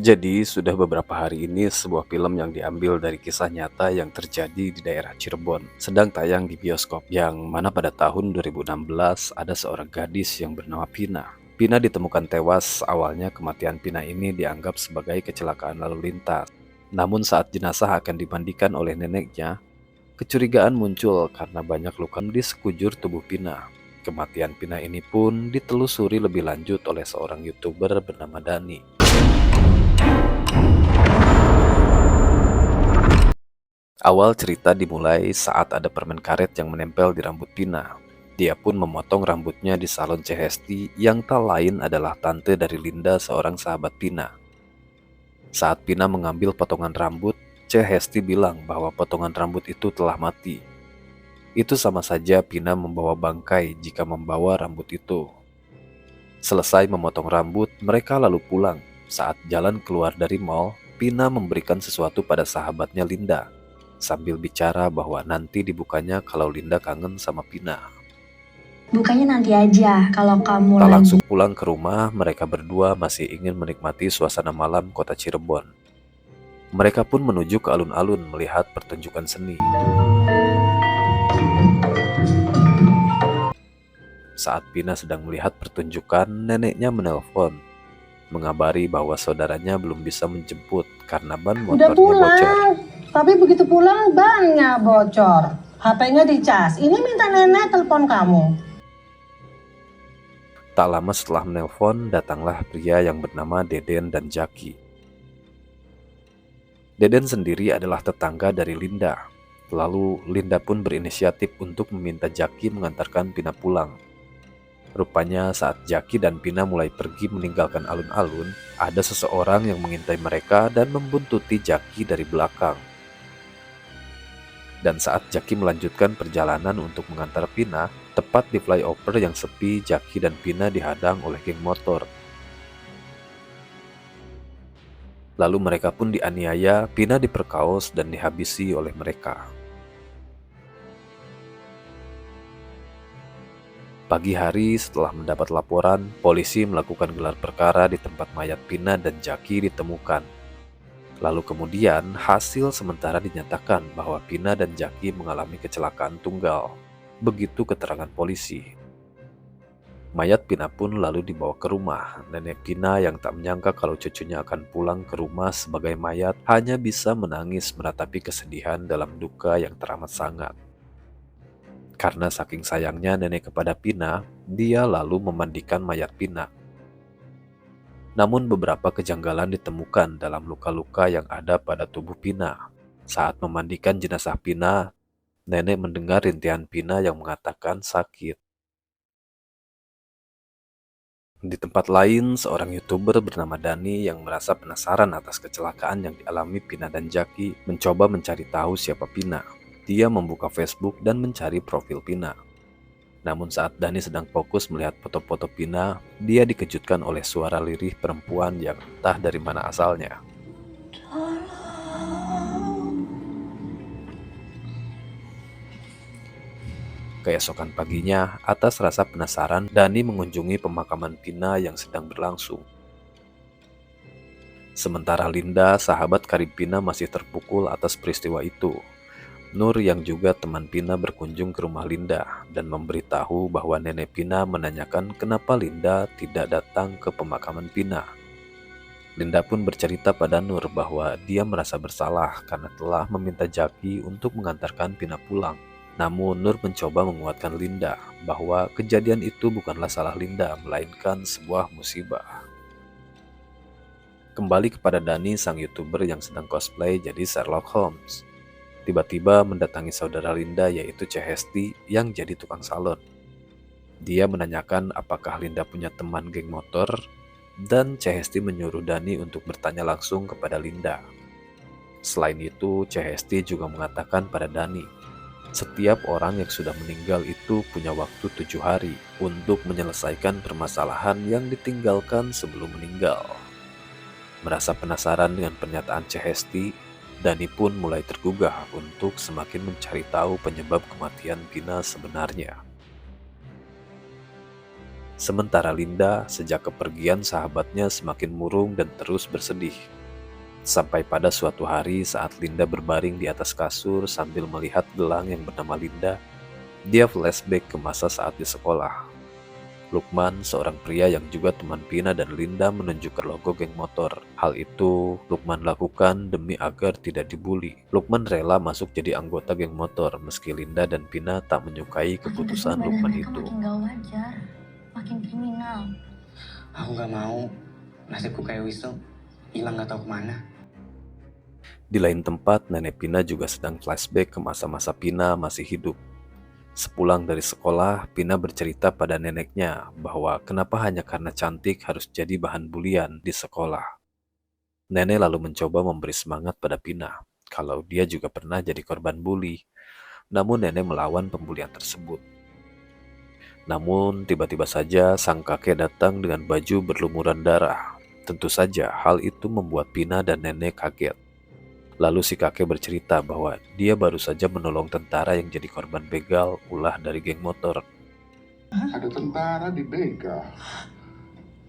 Jadi, sudah beberapa hari ini sebuah film yang diambil dari kisah nyata yang terjadi di daerah Cirebon sedang tayang di bioskop, yang mana pada tahun 2016 ada seorang gadis yang bernama Pina. Pina ditemukan tewas. Awalnya kematian Pina ini dianggap sebagai kecelakaan lalu lintas. Namun saat jenazah akan dimandikan oleh neneknya, kecurigaan muncul karena banyak luka di sekujur tubuh Pina. Kematian Pina ini pun ditelusuri lebih lanjut oleh seorang YouTuber bernama Dani. Awal cerita dimulai saat ada permen karet yang menempel di rambut Pina. Dia pun memotong rambutnya di salon Chehesti, yang tak lain adalah tante dari Linda, seorang sahabat Pina. Saat Pina mengambil potongan rambut, Chehesti bilang bahwa potongan rambut itu telah mati. Itu sama saja Pina membawa bangkai jika membawa rambut itu. Selesai memotong rambut, mereka lalu pulang. Saat jalan keluar dari mall, Pina memberikan sesuatu pada sahabatnya Linda, sambil bicara bahwa nanti dibukanya kalau Linda kangen sama Pina. Bukanya nanti aja kalau kamu Tak lagi. langsung pulang ke rumah, mereka berdua masih ingin menikmati suasana malam kota Cirebon. Mereka pun menuju ke alun-alun melihat pertunjukan seni. Saat Pina sedang melihat pertunjukan, neneknya menelpon, mengabari bahwa saudaranya belum bisa menjemput karena ban Udah motornya bocor. pulang, tapi begitu pulang bannya bocor. HP-nya dicas. Ini minta nenek telepon kamu. Tak lama setelah menelpon, datanglah pria yang bernama Deden dan Jaki. Deden sendiri adalah tetangga dari Linda. Lalu Linda pun berinisiatif untuk meminta Jaki mengantarkan Pina pulang. Rupanya saat Jaki dan Pina mulai pergi meninggalkan alun-alun, ada seseorang yang mengintai mereka dan membuntuti Jaki dari belakang. Dan saat Jaki melanjutkan perjalanan untuk mengantar Pina, tepat di flyover yang sepi, Jaki dan Pina dihadang oleh geng motor. Lalu mereka pun dianiaya, Pina diperkaos dan dihabisi oleh mereka. Pagi hari setelah mendapat laporan, polisi melakukan gelar perkara di tempat mayat Pina dan Jaki ditemukan. Lalu kemudian hasil sementara dinyatakan bahwa Pina dan Jaki mengalami kecelakaan tunggal. Begitu keterangan polisi. Mayat Pina pun lalu dibawa ke rumah. Nenek Pina yang tak menyangka kalau cucunya akan pulang ke rumah sebagai mayat hanya bisa menangis meratapi kesedihan dalam duka yang teramat sangat. Karena saking sayangnya nenek kepada Pina, dia lalu memandikan mayat Pina. Namun beberapa kejanggalan ditemukan dalam luka-luka yang ada pada tubuh Pina. Saat memandikan jenazah Pina, nenek mendengar rintihan Pina yang mengatakan sakit. Di tempat lain, seorang YouTuber bernama Dani yang merasa penasaran atas kecelakaan yang dialami Pina dan Jaki mencoba mencari tahu siapa Pina. Dia membuka Facebook dan mencari profil Pina. Namun saat Dani sedang fokus melihat foto-foto Pina, dia dikejutkan oleh suara lirih perempuan yang entah dari mana asalnya. Keesokan paginya, atas rasa penasaran, Dani mengunjungi pemakaman Pina yang sedang berlangsung. Sementara Linda, sahabat karib Pina, masih terpukul atas peristiwa itu. Nur yang juga teman Pina berkunjung ke rumah Linda dan memberitahu bahwa nenek Pina menanyakan kenapa Linda tidak datang ke pemakaman Pina. Linda pun bercerita pada Nur bahwa dia merasa bersalah karena telah meminta Jaki untuk mengantarkan Pina pulang. Namun Nur mencoba menguatkan Linda bahwa kejadian itu bukanlah salah Linda, melainkan sebuah musibah. Kembali kepada Dani, sang YouTuber yang sedang cosplay jadi Sherlock Holmes. Tiba-tiba mendatangi saudara Linda, yaitu Chehesti, yang jadi tukang salon. Dia menanyakan apakah Linda punya teman geng motor, dan Chehesti menyuruh Dani untuk bertanya langsung kepada Linda. Selain itu, Chehesti juga mengatakan pada Dani, setiap orang yang sudah meninggal itu punya waktu 7 hari untuk menyelesaikan permasalahan yang ditinggalkan sebelum meninggal. Merasa penasaran dengan pernyataan Chehesti, Dani pun mulai tergugah untuk semakin mencari tahu penyebab kematian Pina sebenarnya. Sementara Linda sejak kepergian sahabatnya semakin murung dan terus bersedih. Sampai pada suatu hari saat Linda berbaring di atas kasur sambil melihat gelang yang bernama Linda, dia flashback ke masa saat di sekolah. Lukman, seorang pria yang juga teman Pina dan Linda, menunjukkan logo geng motor. Hal itu Lukman lakukan demi agar tidak dibully. Lukman rela masuk jadi anggota geng motor meski Linda dan Pina tak menyukai keputusan Lukman itu. Makin gak wajar, makin kriminal. Aku gak mau nasibku kayak Wisnu, hilang gak tahu kemana. Di lain tempat, nenek Pina juga sedang flashback ke masa-masa Pina masih hidup. Sepulang dari sekolah, Pina bercerita pada neneknya bahwa kenapa hanya karena cantik harus jadi bahan bulian di sekolah. Nenek lalu mencoba memberi semangat pada Pina kalau dia juga pernah jadi korban bully. Namun nenek melawan pembulian tersebut. Namun tiba-tiba saja sang kakek datang dengan baju berlumuran darah. Tentu saja hal itu membuat Pina dan nenek kaget. Lalu si kakek bercerita bahwa dia baru saja menolong tentara yang jadi korban begal ulah dari geng motor. Ada tentara dibegal.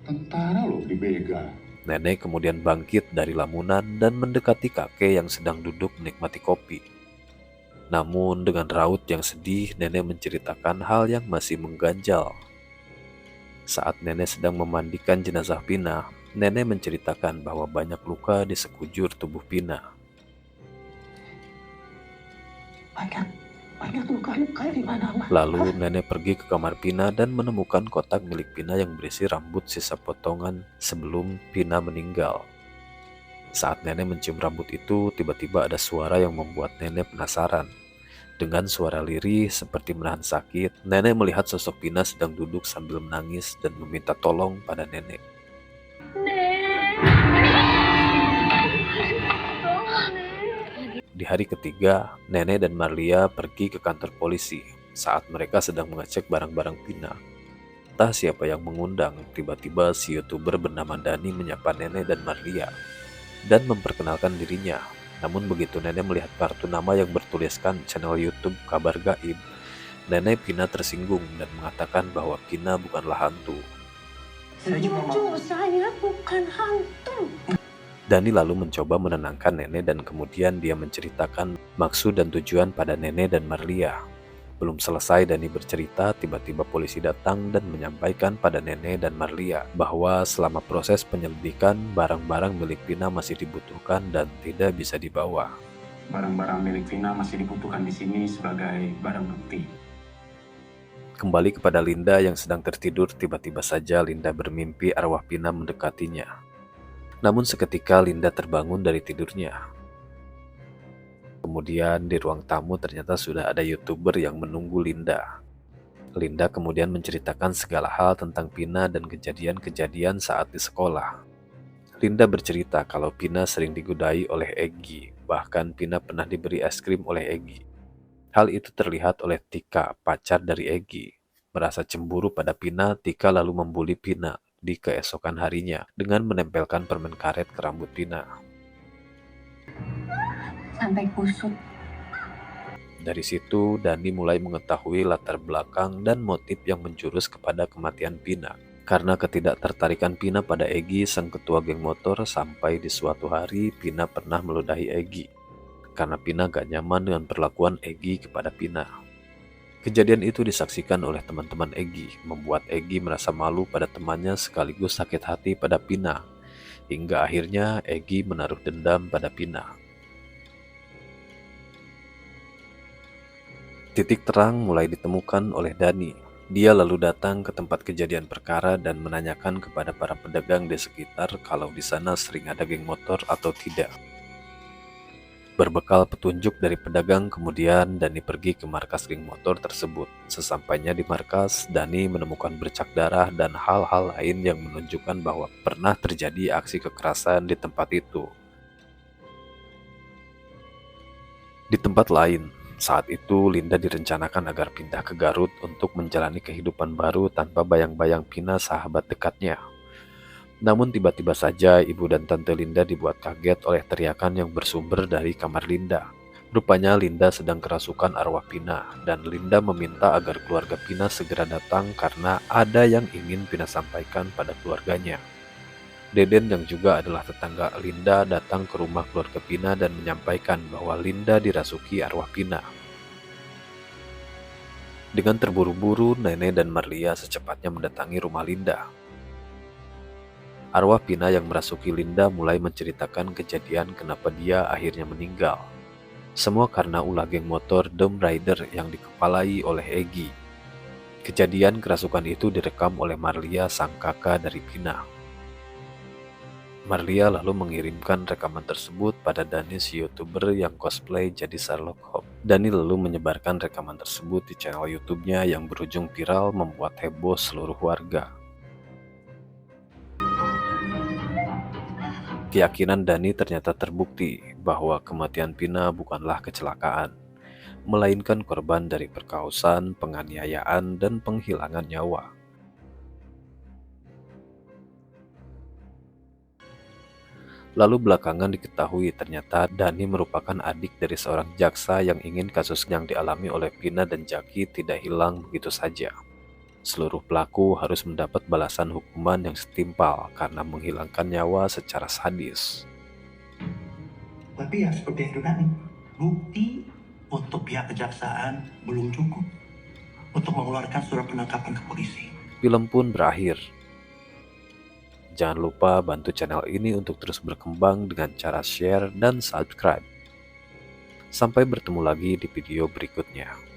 Tentara loh dibegal. Nenek kemudian bangkit dari lamunan dan mendekati kakek yang sedang duduk menikmati kopi. Namun dengan raut yang sedih, nenek menceritakan hal yang masih mengganjal. Saat nenek sedang memandikan jenazah Pina, nenek menceritakan bahwa banyak luka di sekujur tubuh Pina. Banyak luka-luka di mana-mana. Lalu nenek pergi ke kamar Pina dan menemukan kotak milik Pina yang berisi rambut sisa potongan sebelum Pina meninggal. Saat nenek mencium rambut itu, tiba-tiba ada suara yang membuat nenek penasaran. Dengan suara lirih seperti menahan sakit, nenek melihat sosok Pina sedang duduk sambil menangis dan meminta tolong pada nenek. Di hari ketiga, nenek dan Marlia pergi ke kantor polisi. Saat mereka sedang mengecek barang-barang Pina, entah siapa yang mengundang, tiba-tiba si YouTuber bernama Dani menyapa nenek dan Marlia dan memperkenalkan dirinya. Namun begitu nenek melihat kartu nama yang bertuliskan channel YouTube Kabar Gaib, nenek Pina tersinggung dan mengatakan bahwa Pina bukanlah hantu. Jujur, saya bukan hantu. Dani lalu mencoba menenangkan nenek dan kemudian dia menceritakan maksud dan tujuan pada nenek dan Marlia. Belum selesai Dani bercerita, tiba-tiba polisi datang dan menyampaikan pada nenek dan Marlia bahwa selama proses penyelidikan, barang-barang milik Pina masih dibutuhkan dan tidak bisa dibawa. Barang-barang milik Vina masih dibutuhkan di sini sebagai barang bukti. Kembali kepada Linda yang sedang tertidur, tiba-tiba saja Linda bermimpi arwah Pina mendekatinya. Namun seketika Linda terbangun dari tidurnya. Kemudian di ruang tamu ternyata sudah ada YouTuber yang menunggu Linda. Linda kemudian menceritakan segala hal tentang Pina dan kejadian-kejadian saat di sekolah. Linda bercerita kalau Pina sering digodai oleh Egy, bahkan Pina pernah diberi es krim oleh Egy. Hal itu terlihat oleh Tika, pacar dari Egy. Merasa cemburu pada Pina, Tika lalu membuli Pina di keesokan harinya dengan menempelkan permen karet ke rambut Pina. Sampai kusut. Dari situ, Dani mulai mengetahui latar belakang dan motif yang menjurus kepada kematian Pina. Karena ketidaktertarikan Pina pada Egy, sang ketua geng motor, sampai di suatu hari Pina pernah meludahi Egy. Karena Pina gak nyaman dengan perlakuan Egy kepada Pina. Kejadian itu disaksikan oleh teman-teman Egy, membuat Egy merasa malu pada temannya sekaligus sakit hati pada Pina. Hingga akhirnya Egy menaruh dendam pada Pina. Titik terang mulai ditemukan oleh Dani. Dia lalu datang ke tempat kejadian perkara dan menanyakan kepada para pedagang di sekitar kalau di sana sering ada geng motor atau tidak. Berbekal petunjuk dari pedagang, kemudian Dani pergi ke markas geng motor tersebut. Sesampainya di markas, Dani menemukan bercak darah dan hal-hal lain yang menunjukkan bahwa pernah terjadi aksi kekerasan di tempat itu. Di tempat lain, saat itu Linda direncanakan agar pindah ke Garut untuk menjalani kehidupan baru tanpa bayang-bayang Pina sahabat dekatnya. Namun tiba-tiba saja ibu dan tante Linda dibuat kaget oleh teriakan yang bersumber dari kamar Linda. Rupanya Linda sedang kerasukan arwah Pina, dan Linda meminta agar keluarga Pina segera datang karena ada yang ingin Pina sampaikan pada keluarganya. Deden yang juga adalah tetangga Linda datang ke rumah keluarga Pina dan menyampaikan bahwa Linda dirasuki arwah Pina. Dengan terburu-buru, Nenek dan Marlia secepatnya mendatangi rumah Linda. Arwah Pina yang merasuki Linda mulai menceritakan kejadian kenapa dia akhirnya meninggal. Semua karena ulah geng motor Dom Rider yang dikepalai oleh Egy. Kejadian kerasukan itu direkam oleh Marlia, sang kakak dari Pina. Marlia lalu mengirimkan rekaman tersebut pada Dani, si YouTuber yang cosplay jadi Sherlock Holmes. Dani lalu menyebarkan rekaman tersebut di channel YouTube-nya yang berujung viral membuat heboh seluruh warga. Keyakinan Dani ternyata terbukti bahwa kematian Pina bukanlah kecelakaan, melainkan korban dari perkosaan, penganiayaan, dan penghilangan nyawa. Lalu belakangan diketahui ternyata Dani merupakan adik dari seorang jaksa yang ingin kasus yang dialami oleh Pina dan Jaki tidak hilang begitu saja. Seluruh pelaku harus mendapat balasan hukuman yang setimpal karena menghilangkan nyawa secara sadis. Tapi ya seperti yang Dani, bukti untuk pihak kejaksaan belum cukup untuk mengeluarkan surat penangkapan ke polisi. Film pun berakhir. Jangan lupa bantu channel ini untuk terus berkembang dengan cara share dan subscribe. Sampai bertemu lagi di video berikutnya.